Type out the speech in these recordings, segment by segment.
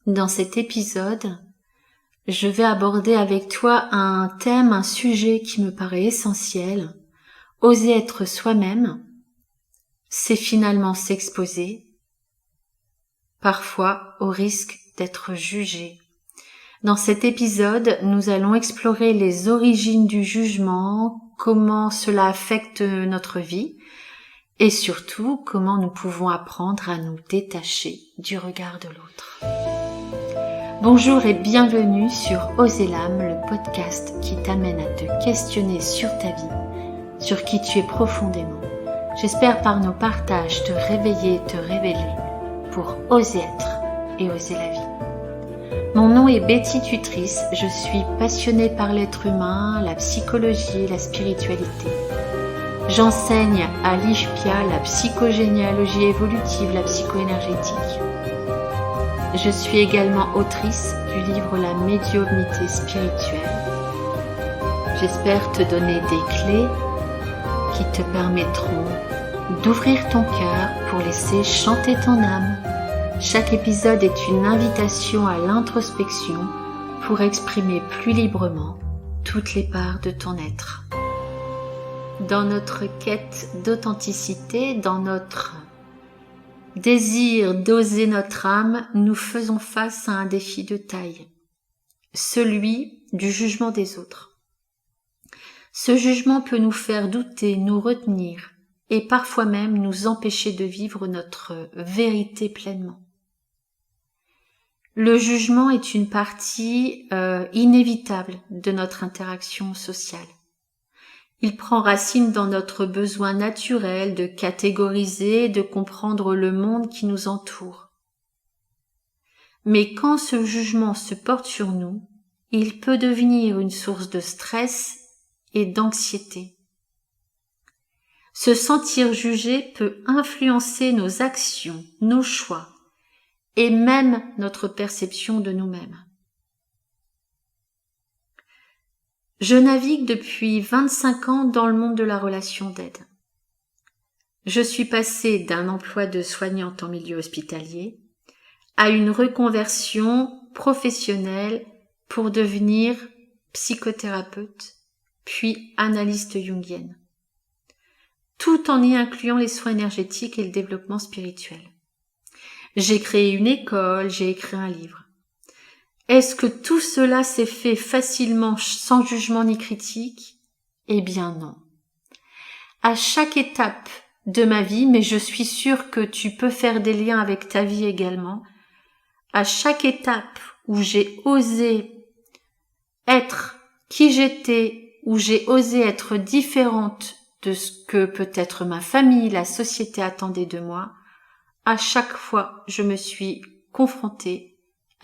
Dans cet épisode, je vais aborder avec toi un thème, un sujet qui me paraît essentiel. Oser être soi-même, c'est finalement s'exposer, parfois au risque d'être jugé. Dans cet épisode, nous allons explorer les origines du jugement, comment cela affecte notre vie et surtout comment nous pouvons apprendre à nous détacher du regard de l'autre. Bonjour et bienvenue sur Oser l'âme, le podcast qui t'amène à te questionner sur ta vie, sur qui tu es profondément. J'espère par nos partages te réveiller et te révéler pour oser être et oser la vie. Mon nom est Betty Tutrice, je suis passionnée par l'être humain, la psychologie et la spiritualité. J'enseigne à l'IFPIA la psychogénéalogie évolutive, la psychoénergétique. Je suis également autrice du livre La médiumnité spirituelle. J'espère te donner des clés qui te permettront d'ouvrir ton cœur pour laisser chanter ton âme. Chaque épisode est une invitation à l'introspection pour exprimer plus librement toutes les parts de ton être. Dans notre quête d'authenticité, dans notre désir d'oser notre âme, nous faisons face à un défi de taille, celui du jugement des autres. Ce jugement peut nous faire douter, nous retenir et parfois même nous empêcher de vivre notre vérité pleinement. Le jugement est une partie inévitable de notre interaction sociale. Il prend racine dans notre besoin naturel de catégoriser et de comprendre le monde qui nous entoure. Mais quand ce jugement se porte sur nous, il peut devenir une source de stress et d'anxiété. Se sentir jugé peut influencer nos actions, nos choix et même notre perception de nous-mêmes. Je navigue depuis 25 ans dans le monde de la relation d'aide. Je suis passée d'un emploi de soignante en milieu hospitalier à une reconversion professionnelle pour devenir psychothérapeute, puis analyste jungienne, tout en y incluant les soins énergétiques et le développement spirituel. J'ai créé une école, j'ai écrit un livre. Est-ce que tout cela s'est fait facilement sans jugement ni critique ? Eh bien non. À chaque étape de ma vie, mais je suis sûre que tu peux faire des liens avec ta vie également, à chaque étape où j'ai osé être qui j'étais, où j'ai osé être différente de ce que peut-être ma famille, la société attendait de moi, à chaque fois je me suis confrontée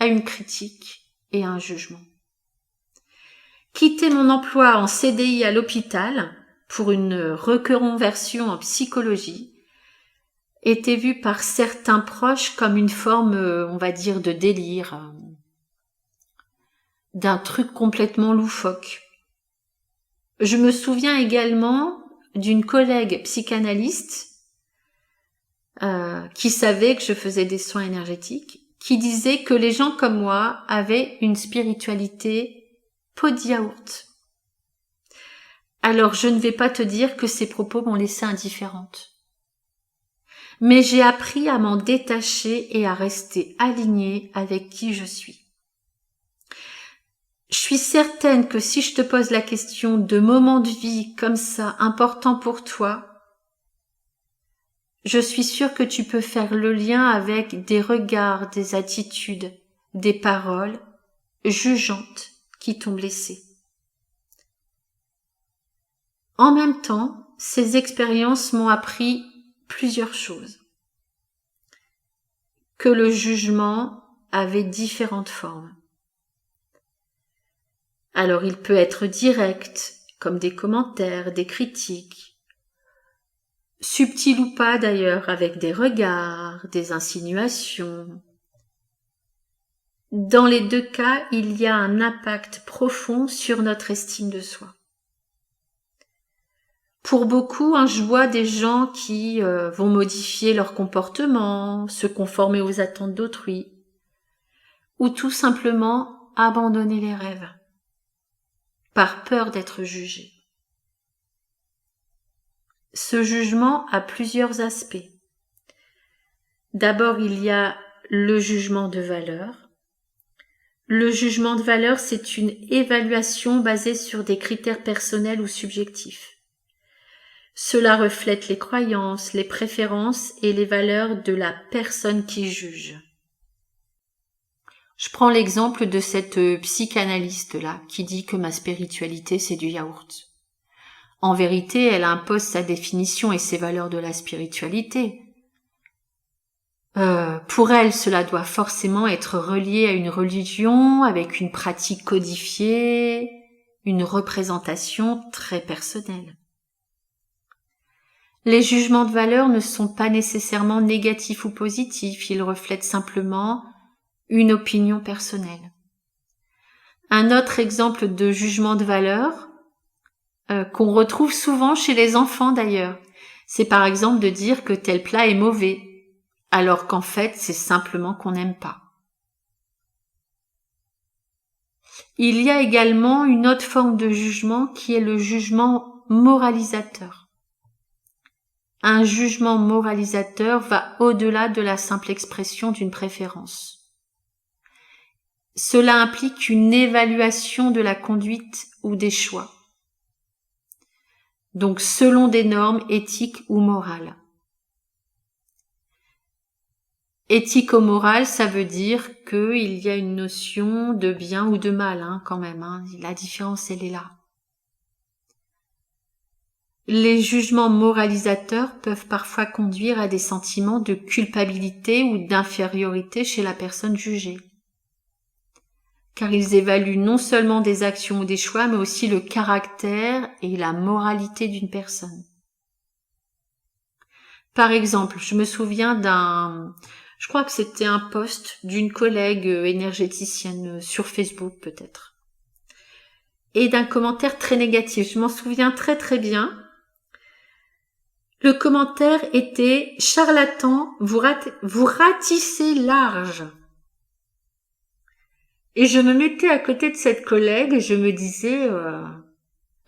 à une critique et à un jugement. Quitter mon emploi en CDI à l'hôpital pour une reconversion en psychologie était vu par certains proches comme une forme, on va dire, de délire, d'un truc complètement loufoque. Je me souviens également d'une collègue psychanalyste qui savait que je faisais des soins énergétiques, qui disait que les gens comme moi avaient une spiritualité pot de yaourt. Alors je ne vais pas te dire que ces propos m'ont laissée indifférente. Mais j'ai appris à m'en détacher et à rester alignée avec qui je suis. Je suis certaine que si je te pose la question de moments de vie comme ça importants pour toi, je suis sûre que tu peux faire le lien avec des regards, des attitudes, des paroles jugeantes qui t'ont blessé. En même temps, ces expériences m'ont appris plusieurs choses. Que le jugement avait différentes formes. Alors il peut être direct, comme des commentaires, des critiques, subtil ou pas d'ailleurs, avec des regards, des insinuations. Dans les deux cas, il y a un impact profond sur notre estime de soi. Pour beaucoup, je vois des gens qui vont modifier leur comportement, se conformer aux attentes d'autrui, ou tout simplement abandonner les rêves par peur d'être jugé. Ce jugement a plusieurs aspects. D'abord, il y a le jugement de valeur. Le jugement de valeur, c'est une évaluation basée sur des critères personnels ou subjectifs. Cela reflète les croyances, les préférences et les valeurs de la personne qui juge. Je prends l'exemple de cette psychanalyste-là qui dit que ma spiritualité, c'est du yaourt. En vérité, elle impose sa définition et ses valeurs de la spiritualité. Pour elle, cela doit forcément être relié à une religion, avec une pratique codifiée, une représentation très personnelle. Les jugements de valeur ne sont pas nécessairement négatifs ou positifs, ils reflètent simplement une opinion personnelle. Un autre exemple de jugement de valeur, qu'on retrouve souvent chez les enfants d'ailleurs, c'est par exemple de dire que tel plat est mauvais, alors qu'en fait c'est simplement qu'on n'aime pas. Il y a également une autre forme de jugement qui est le jugement moralisateur. Un jugement moralisateur va au-delà de la simple expression d'une préférence. Cela implique une évaluation de la conduite ou des choix. Donc selon des normes éthiques ou morales. Éthique ou morale, ça veut dire qu'il y a une notion de bien ou de mal, quand même. La différence, elle est là. Les jugements moralisateurs peuvent parfois conduire à des sentiments de culpabilité ou d'infériorité chez la personne jugée. Car ils évaluent non seulement des actions ou des choix, mais aussi le caractère et la moralité d'une personne. Par exemple, je me souviens je crois que c'était un post d'une collègue énergéticienne sur Facebook peut-être, et d'un commentaire très négatif. Je m'en souviens très très bien. Le commentaire était « Charlatan, vous ratissez large ». Et je me mettais à côté de cette collègue et je me disais...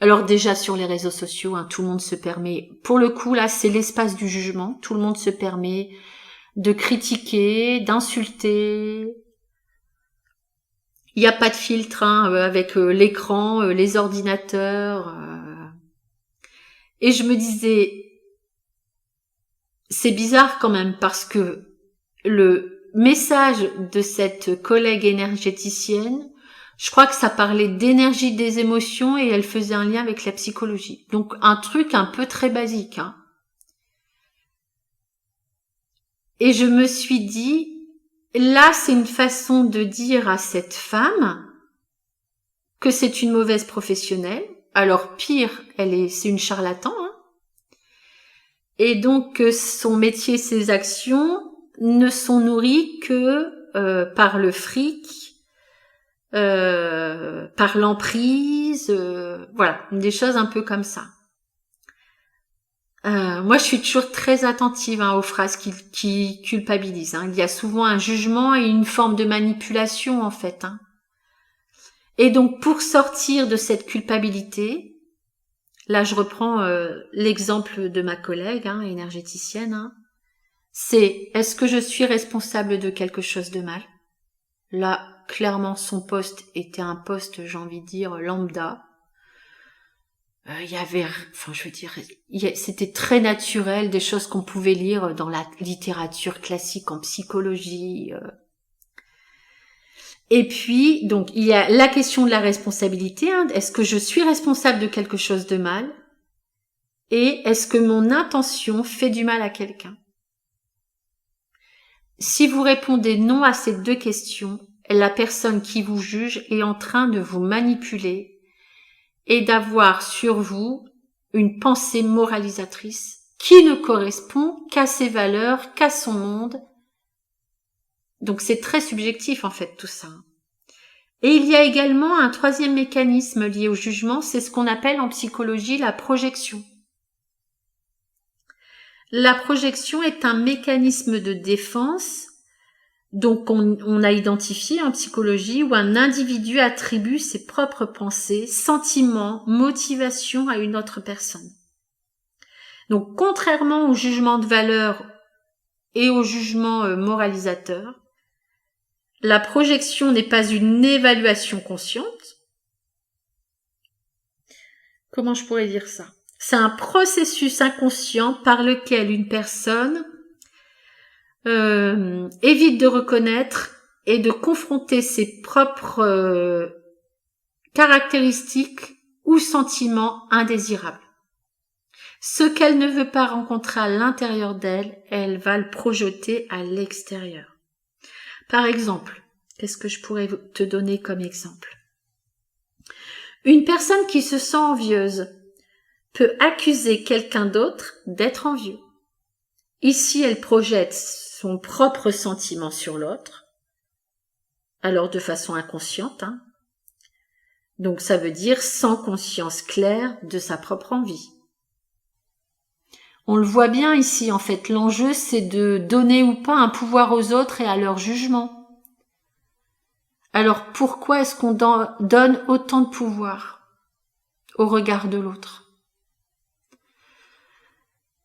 Alors déjà sur les réseaux sociaux, tout le monde se permet... Pour le coup, là, c'est l'espace du jugement. Tout le monde se permet de critiquer, d'insulter. Il n'y a pas de filtre avec l'écran, les ordinateurs. Et je me disais... C'est bizarre quand même parce que le message de cette collègue énergéticienne, je crois que ça parlait d'énergie des émotions et elle faisait un lien avec la psychologie. Donc un truc un peu très basique. Et je me suis dit, là c'est une façon de dire à cette femme que c'est une mauvaise professionnelle. Alors pire, c'est une charlatan. Et donc son métier, ses actions ne sont nourries que par le fric, par l'emprise, voilà, des choses un peu comme ça. Moi, je suis toujours très attentive aux phrases qui culpabilisent. Il y a souvent un jugement et une forme de manipulation en fait. Et donc, pour sortir de cette culpabilité, là, je reprends l'exemple de ma collègue énergéticienne. C'est, est-ce que je suis responsable de quelque chose de mal? Là, clairement, son poste était un poste, j'ai envie de dire, lambda. C'était très naturel, des choses qu'on pouvait lire dans la littérature classique en psychologie. Et puis, donc, il y a la question de la responsabilité. Est-ce que je suis responsable de quelque chose de mal? Et est-ce que mon intention fait du mal à quelqu'un? Si vous répondez non à ces deux questions, la personne qui vous juge est en train de vous manipuler et d'avoir sur vous une pensée moralisatrice qui ne correspond qu'à ses valeurs, qu'à son monde. Donc c'est très subjectif en fait tout ça. Et il y a également un troisième mécanisme lié au jugement, c'est ce qu'on appelle en psychologie la projection. La projection est un mécanisme de défense Donc on a identifié en psychologie où un individu attribue ses propres pensées, sentiments, motivations à une autre personne. Donc contrairement au jugement de valeur et au jugement moralisateur, la projection n'est pas une évaluation consciente. Comment je pourrais dire ça ? C'est un processus inconscient par lequel une personne évite de reconnaître et de confronter ses propres caractéristiques ou sentiments indésirables. Ce qu'elle ne veut pas rencontrer à l'intérieur d'elle, elle va le projeter à l'extérieur. Par exemple, qu'est-ce que je pourrais te donner comme exemple ? Une personne qui se sent envieuse peut accuser quelqu'un d'autre d'être envieux. Ici, elle projette son propre sentiment sur l'autre, alors de façon inconsciente, Donc ça veut dire sans conscience claire de sa propre envie. On le voit bien ici, en fait, l'enjeu c'est de donner ou pas un pouvoir aux autres et à leur jugement. Alors pourquoi est-ce qu'on donne autant de pouvoir au regard de l'autre ?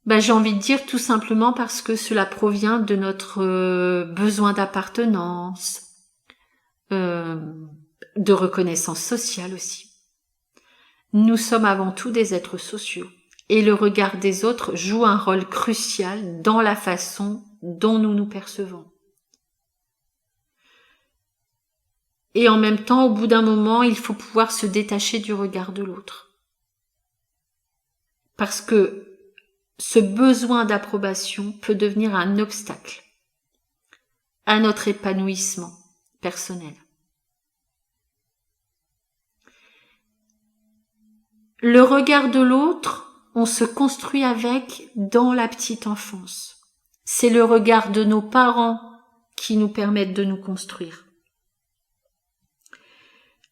J'ai envie de dire tout simplement parce que cela provient de notre besoin d'appartenance, de reconnaissance sociale aussi. Nous sommes avant tout des êtres sociaux et le regard des autres joue un rôle crucial dans la façon dont nous nous percevons. Et en même temps, au bout d'un moment, il faut pouvoir se détacher du regard de l'autre. Parce que ce besoin d'approbation peut devenir un obstacle à notre épanouissement personnel. Le regard de l'autre, on se construit avec dans la petite enfance. C'est le regard de nos parents qui nous permettent de nous construire.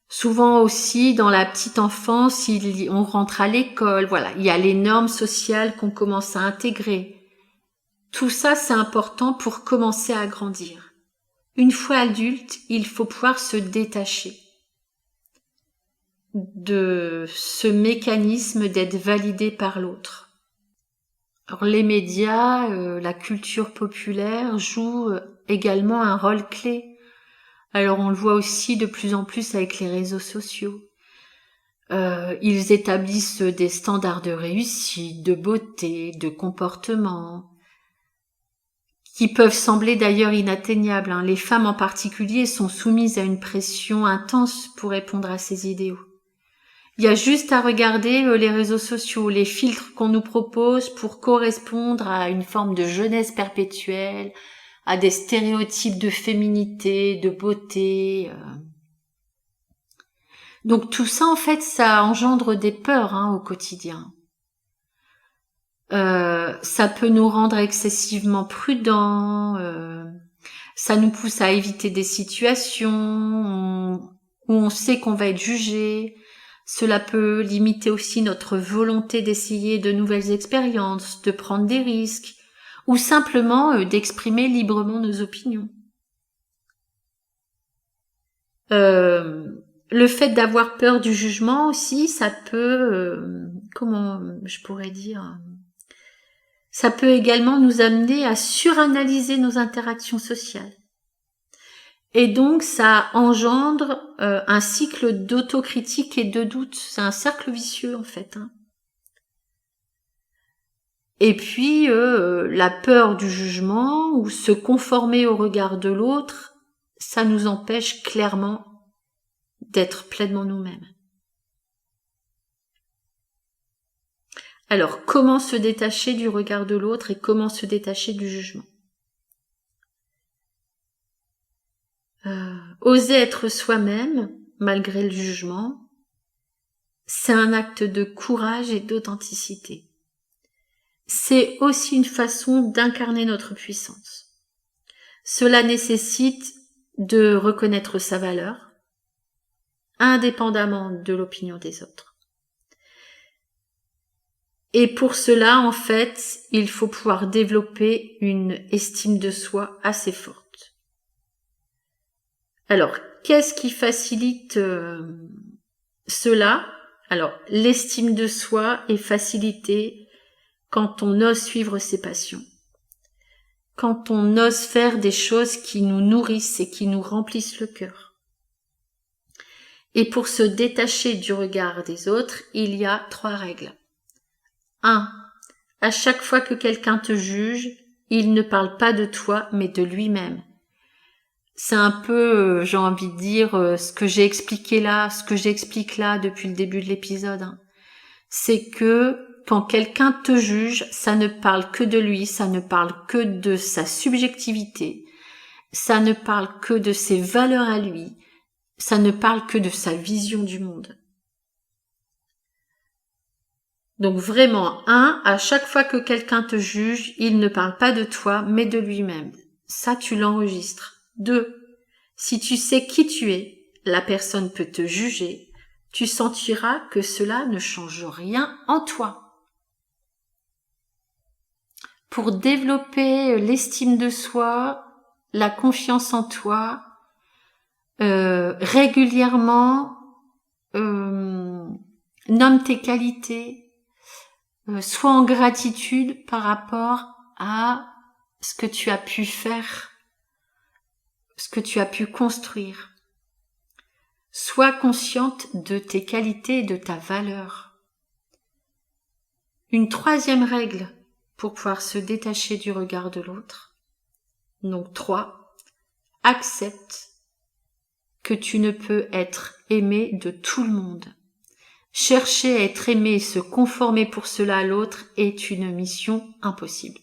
Souvent aussi, dans la petite enfance, on rentre à l'école, il y a les normes sociales qu'on commence à intégrer. Tout ça, c'est important pour commencer à grandir. Une fois adulte, il faut pouvoir se détacher de ce mécanisme d'être validé par l'autre. Alors, les médias, la culture populaire jouent également un rôle clé. Alors on le voit aussi de plus en plus avec les réseaux sociaux. Ils établissent des standards de réussite, de beauté, de comportement, qui peuvent sembler d'ailleurs inatteignables. Les femmes en particulier sont soumises à une pression intense pour répondre à ces idéaux. Il y a juste à regarder les réseaux sociaux, les filtres qu'on nous propose pour correspondre à une forme de jeunesse perpétuelle, à des stéréotypes de féminité, de beauté. Donc tout ça, en fait, ça engendre des peurs au quotidien. Ça peut nous rendre excessivement prudents, ça nous pousse à éviter des situations où on sait qu'on va être jugé. Cela peut limiter aussi notre volonté d'essayer de nouvelles expériences, de prendre des risques, ou simplement d'exprimer librement nos opinions. Le fait d'avoir peur du jugement aussi, ça peut, ça peut également nous amener à suranalyser nos interactions sociales. Et donc, ça engendre un cycle d'autocritique et de doute. C'est un cercle vicieux, en fait. Et puis, la peur du jugement ou se conformer au regard de l'autre, ça nous empêche clairement d'être pleinement nous-mêmes. Alors, comment se détacher du regard de l'autre et comment se détacher du jugement ? Oser être soi-même, malgré le jugement, c'est un acte de courage et d'authenticité. C'est aussi une façon d'incarner notre puissance. Cela nécessite de reconnaître sa valeur, indépendamment de l'opinion des autres. Et pour cela, en fait, il faut pouvoir développer une estime de soi assez forte. Alors, qu'est-ce qui facilite cela? Alors, l'estime de soi est facilitée quand on ose suivre ses passions. Quand on ose faire des choses qui nous nourrissent et qui nous remplissent le cœur. Et pour se détacher du regard des autres, il y a 3 règles. 1. À chaque fois que quelqu'un te juge, il ne parle pas de toi, mais de lui-même. C'est un peu, j'ai envie de dire, ce que j'explique là depuis le début de l'épisode. C'est que quand quelqu'un te juge, ça ne parle que de lui, ça ne parle que de sa subjectivité, ça ne parle que de ses valeurs à lui, ça ne parle que de sa vision du monde. Donc vraiment, 1, à chaque fois que quelqu'un te juge, il ne parle pas de toi, mais de lui-même. Ça, tu l'enregistres. 2, si tu sais qui tu es, la personne peut te juger, tu sentiras que cela ne change rien en toi. Pour développer l'estime de soi, la confiance en toi, régulièrement, nomme tes qualités, sois en gratitude par rapport à ce que tu as pu faire, ce que tu as pu construire. Sois consciente de tes qualités et de ta valeur. Une 3e règle pour pouvoir se détacher du regard de l'autre. Donc 3, accepte que tu ne peux être aimé de tout le monde. Chercher à être aimé et se conformer pour cela à l'autre est une mission impossible.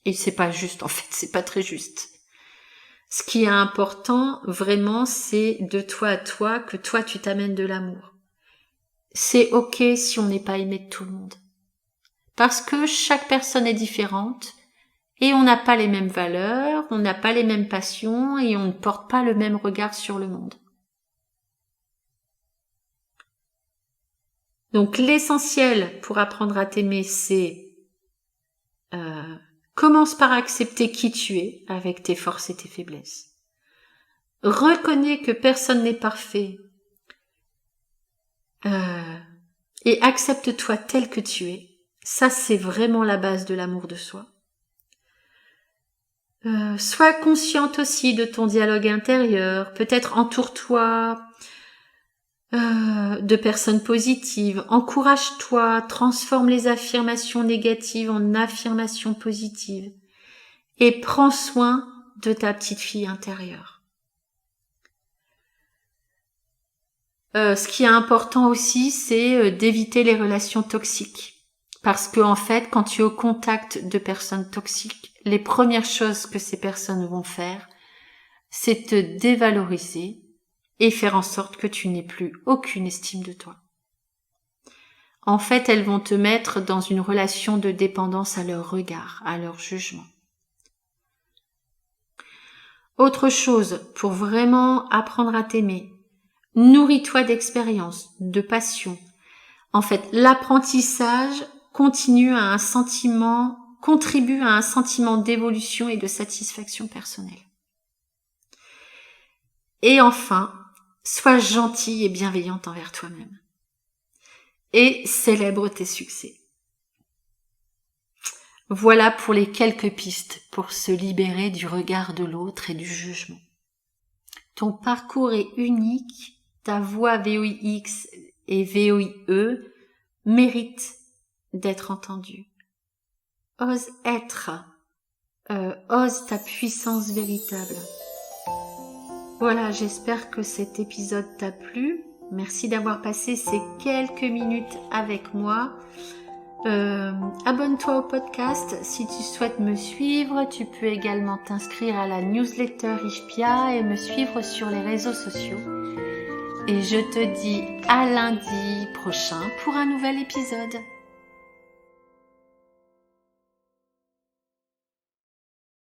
Et c'est pas juste, en fait, c'est pas très juste. Ce qui est important, vraiment, c'est de toi à toi, que toi tu t'amènes de l'amour. C'est ok si on n'est pas aimé de tout le monde. Parce que chaque personne est différente, et on n'a pas les mêmes valeurs, on n'a pas les mêmes passions, et on ne porte pas le même regard sur le monde. Donc l'essentiel pour apprendre à t'aimer, c'est commence par accepter qui tu es avec tes forces et tes faiblesses. Reconnais que personne n'est parfait et accepte-toi tel que tu es. Ça, c'est vraiment la base de l'amour de soi. Sois consciente aussi de ton dialogue intérieur. Peut-être entoure-toi de personnes positives. Encourage-toi, transforme les affirmations négatives en affirmations positives. Et prends soin de ta petite fille intérieure. Ce qui est important aussi, c'est d'éviter les relations toxiques. Parce que en fait, quand tu es au contact de personnes toxiques, les premières choses que ces personnes vont faire, c'est te dévaloriser et faire en sorte que tu n'aies plus aucune estime de toi. En fait, elles vont te mettre dans une relation de dépendance à leur regard, à leur jugement. Autre chose, pour vraiment apprendre à t'aimer, nourris-toi d'expérience, de passion. En fait, l'apprentissage contribue à un sentiment d'évolution et de satisfaction personnelle. Et enfin, sois gentille et bienveillante envers toi-même. Et célèbre tes succès. Voilà pour les quelques pistes pour se libérer du regard de l'autre et du jugement. Ton parcours est unique, ta voix VOIX et VOIE mérite d'être entendue. Ose être, ose ta puissance véritable. Voilà, j'espère que cet épisode t'a plu. Merci d'avoir passé ces quelques minutes avec moi. Abonne-toi au podcast si tu souhaites me suivre. Tu peux également t'inscrire à la newsletter Ishpia et me suivre sur les réseaux sociaux. Et je te dis à lundi prochain pour un nouvel épisode.